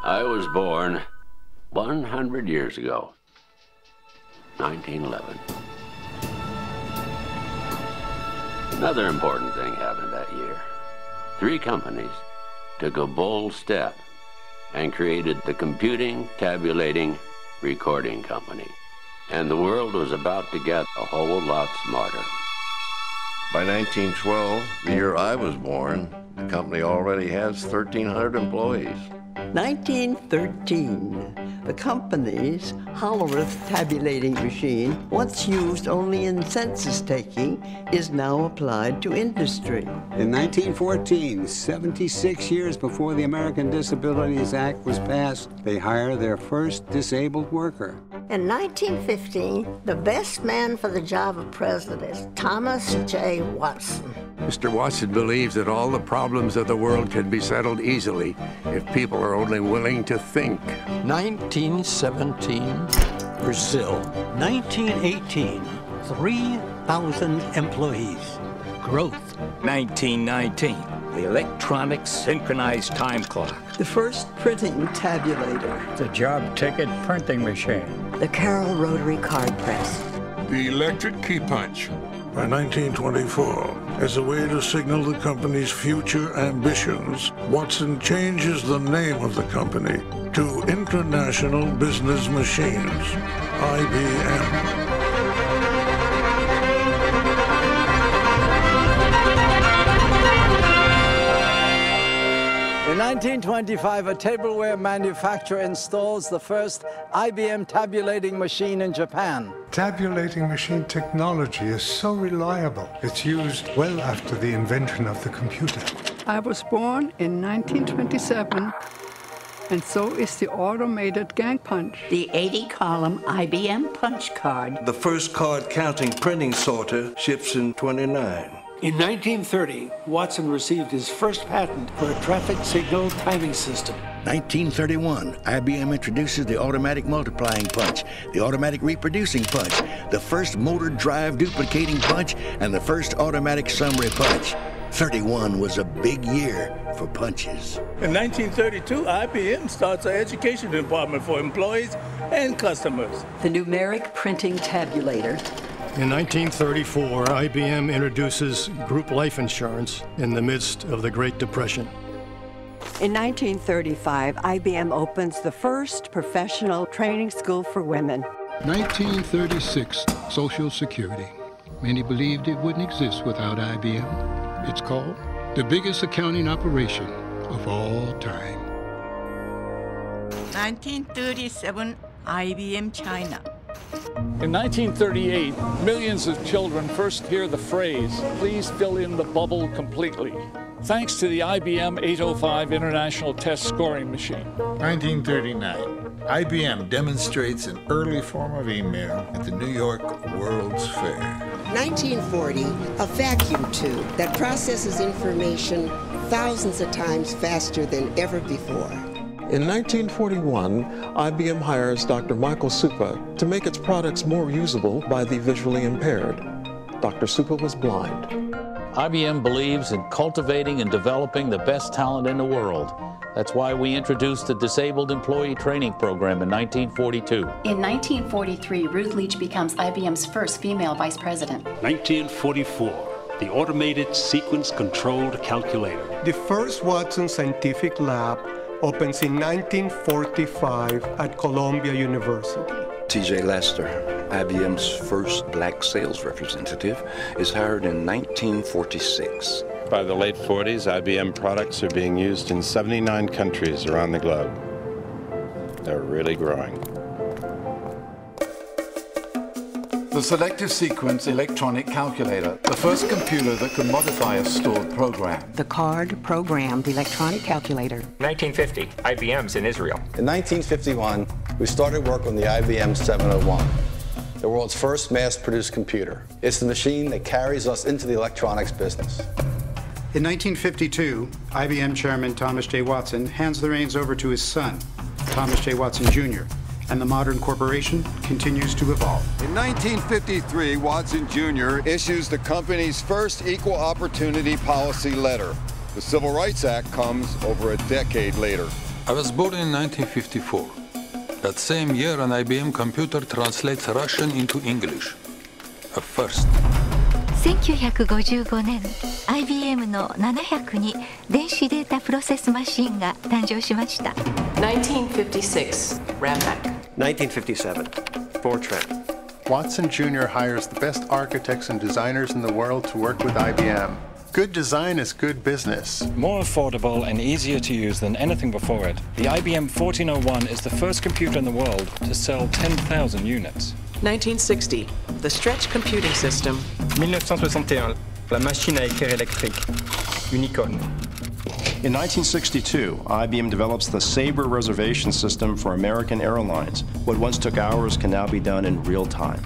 I was born 100 years ago, 1911. Another important thing happened that year. 3 companies took a bold step and created the Computing, Tabulating, Recording Company. And the world was about to get a whole lot smarter. By 1912, the year I was born, the company already has 1,300 employees. 1913, the company's Hollerith tabulating machine, once used only in census taking, is now applied to industry. In 1914, 76 years before the American Disabilities Act was passed, they hire their first disabled worker. In 1915, the best man for the job of president is Thomas J. Watson. Mr. Watson believes that all the problems of the world can be settled easily if people are only willing to think. 1917, Brazil. 1918, 3,000 employees. Growth. 1919, the electronic synchronized time clock. The first printing tabulator. The job ticket printing machine. The Carroll rotary card press. The electric key punch. By 1924, as a way to signal the company's future ambitions, Watson changes the name of the company to International Business Machines, IBM. In 1925, a tableware manufacturer installs the first IBM tabulating machine in Japan. Tabulating machine technology is so reliable, it's used well after the invention of the computer. I was born in 1927, and so is the automated gang punch. The 80-column IBM punch card. The first card-counting printing sorter ships in '29. In 1930, Watson received his first patent for a traffic signal timing system. 1931, IBM introduces the automatic multiplying punch, the automatic reproducing punch, the first motor drive duplicating punch, and the first automatic summary punch. 31 was a big year for punches. In 1932, IBM starts an education department for employees and customers. The numeric printing tabulator. In 1934, IBM introduces group life insurance in the midst of the Great Depression. In 1935, IBM opens the first professional training school for women. 1936, Social Security. Many believed it wouldn't exist without IBM. It's called the biggest accounting operation of all time. 1937, IBM China. In 1938, millions of children first hear the phrase, "Please fill in the bubble completely," thanks to the IBM 805 International Test Scoring Machine. 1939, IBM demonstrates an early form of email at the New York World's Fair. 1940, a vacuum tube that processes information thousands of times faster than ever before. In 1941, IBM hires Dr. Michael Supa to make its products more usable by the visually impaired. Dr. Supa was blind. IBM believes in cultivating and developing the best talent in the world. That's why we introduced the Disabled Employee Training Program in 1942. In 1943, Ruth Leach becomes IBM's first female vice president. 1944, the Automated Sequence Controlled Calculator. The first Watson Scientific Lab opens in 1945 at Columbia University. T.J. Lester, IBM's first black sales representative, is hired in 1946. By the late 40s, IBM products are being used in 79 countries around the globe. They're really growing. The Selective Sequence Electronic Calculator, the first computer that could modify a stored program. The card-programmed electronic calculator. 1950, IBM's in Israel. In 1951, we started work on the IBM 701, the world's first mass-produced computer. It's the machine that carries us into the electronics business. In 1952, IBM Chairman Thomas J. Watson hands the reins over to his son, Thomas J. Watson, Jr., and the modern corporation continues to evolve. In 1953, Watson Jr. issues the company's first equal opportunity policy letter. The Civil Rights Act comes over a decade later. I was born in 1954. That same year, an IBM computer translates Russian into English. A first. 1955年、IBM の700に電子データプロセスマシンが誕生しました。1956, Rampac. 1957, Fortran. Watson Jr. hires the best architects and designers in the world to work with IBM. Good design is good business. More affordable and easier to use than anything before it, the IBM 1401 is the first computer in the world to sell 10,000 units. 1960, the Stretch Computing System. 1961, la machine à écrire électrique, Unicorn. In 1962, IBM develops the Sabre reservation system for American Airlines. What once took hours can now be done in real time.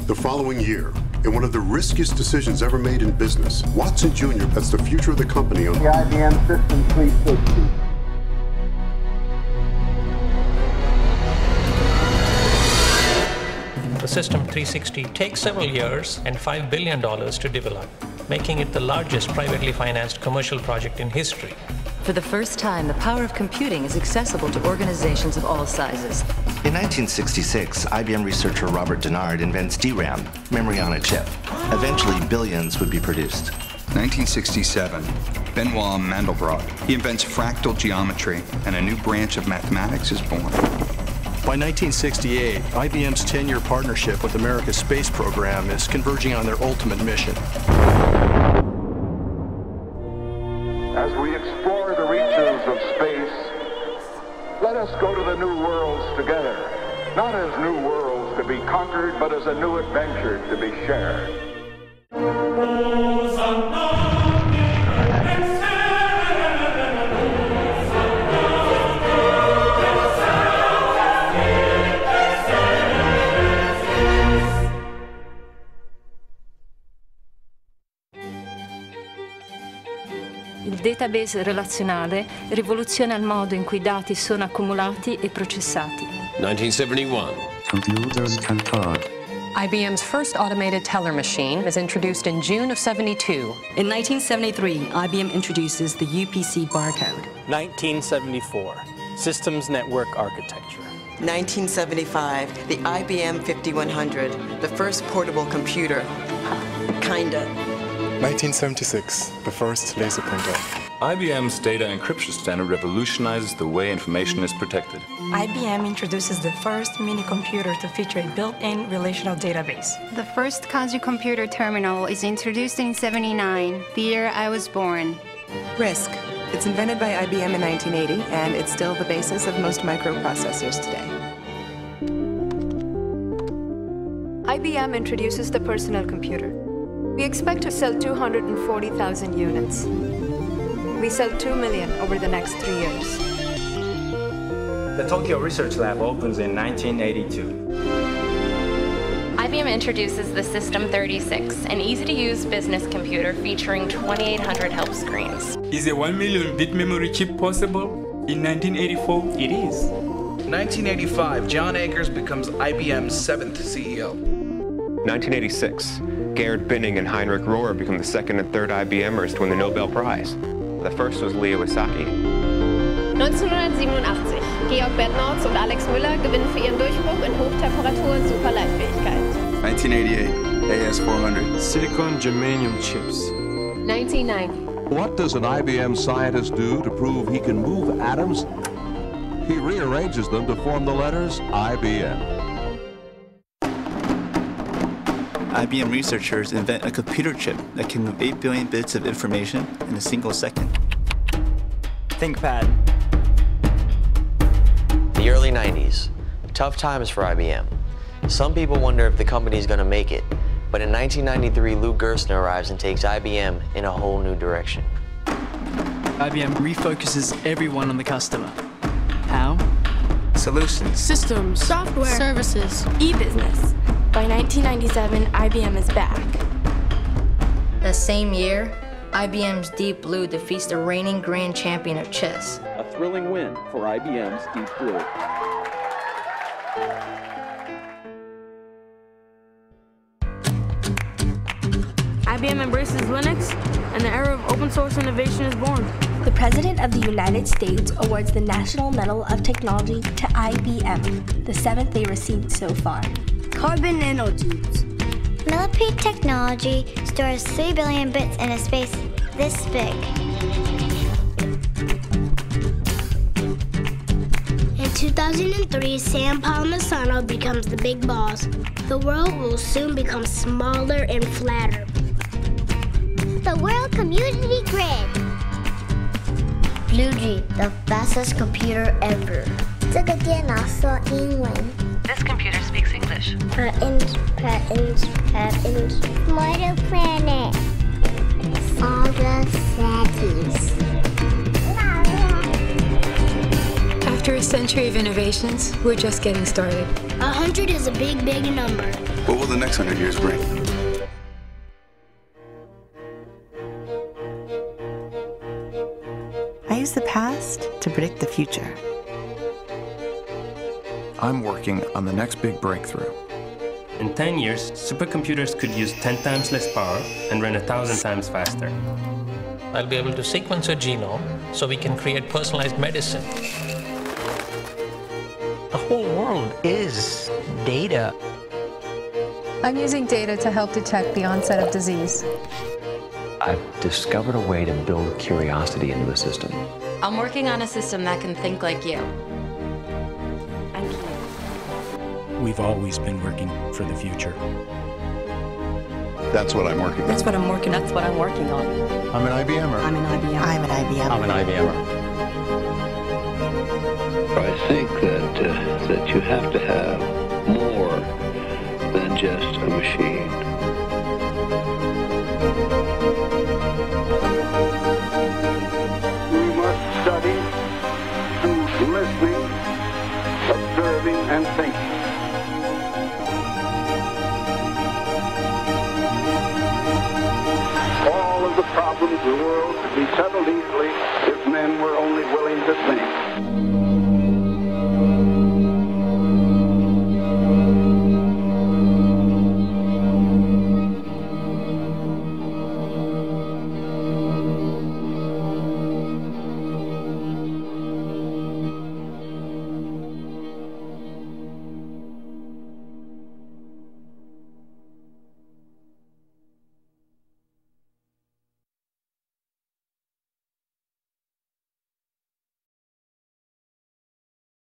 The following year, in one of the riskiest decisions ever made in business, Watson Jr. bets the future of the company on the IBM System 360. The System 360 takes several years and $5 billion to develop, making it the largest privately financed commercial project in history. For the first time, the power of computing is accessible to organizations of all sizes. In 1966, IBM researcher Robert Dennard invents DRAM, memory on a chip. Eventually, billions would be produced. 1967, Benoit Mandelbrot. He invents fractal geometry, and a new branch of mathematics is born. By 1968, IBM's 10-year partnership with America's space program is converging on their ultimate mission. As we explore the reaches of space, let us go to the new worlds together, not as new worlds to be conquered, but as a new adventure to be shared. Il database relazionale rivoluziona il modo in cui i dati sono accumulati e processati. 1971. Computers can talk. IBM's first automated teller machine is introduced in June of '72. In 1973, IBM introduces the UPC barcode. 1974, Systems Network Architecture. 1975, the IBM 5100, the first portable computer. Kinda. 1976, the first laser printer. IBM's data encryption standard revolutionizes the way information is protected. IBM introduces the first mini-computer to feature a built-in relational database. The first Kazu computer terminal is introduced in '79, the year I was born. RISC. It's invented by IBM in 1980, and it's still the basis of most microprocessors today. IBM introduces the personal computer. We expect to sell 240,000 units. We sell 2 million over the next 3 years. The Tokyo Research Lab opens in 1982. IBM introduces the System 36, an easy-to-use business computer featuring 2,800 help screens. Is a 1 million bit memory chip possible? In 1984, it is. 1985, John Akers becomes IBM's 7th CEO. 1986, Gerhard Binning and Heinrich Rohr become the second and third IBMers to win the Nobel Prize. The first was Lee Iwasaki. 1987, Georg Bednorz und Alex Müller gewinnen für ihren Durchbruch in Hochtemperatur-Superleitfähigkeit. 1988, AS400. Silicon germanium chips. 1990. What does an IBM scientist do to prove he can move atoms? He rearranges them to form the letters IBM. IBM researchers invent a computer chip that can move 8 billion bits of information in a single second. ThinkPad. The early 90s. Tough times for IBM. Some people wonder if the company's going to make it. But in 1993, Lou Gerstner arrives and takes IBM in a whole new direction. IBM refocuses everyone on the customer. How? Solutions. Systems. Software. Services. E-business. By 1997, IBM is back. That same year, IBM's Deep Blue defeats the reigning grand champion of chess. A thrilling win for IBM's Deep Blue. IBM embraces Linux, and the era of open source innovation is born. The President of the United States awards the National Medal of Technology to IBM, the 7th they received so far. Carbon nanotubes. Millipede technology stores 3 billion bits in a space this big. In 2003, Sam Palmisano becomes the big boss. The world will soon become smaller and flatter. The World Community Grid. Bluey, the fastest computer ever. 这个电脑说英文。 This computer speaks English. Patents. Mortal Planet. All the cities. After a century of innovations, we're just getting started. 100 is a big, big number. What will the next 100 years bring? I use the past to predict the future. I'm working on the next big breakthrough. In 10 years, supercomputers could use 10 times less power and run 1,000 times faster. I'll be able to sequence a genome so we can create personalized medicine. The whole world is data. I'm using data to help detect the onset of disease. I've discovered a way to build curiosity into the system. I'm working on a system that can think like you. We've always been working for the future. That's what I'm working on. That's what I'm working on. That's what I'm working on. I'm an IBMer. I'm an IBM. I'm an IBM. I'm an IBMer. I think that you have to have more than just a machine. We must study through listening, observing, and thinking. All of the problems of the world could be settled easily if men were only willing to think.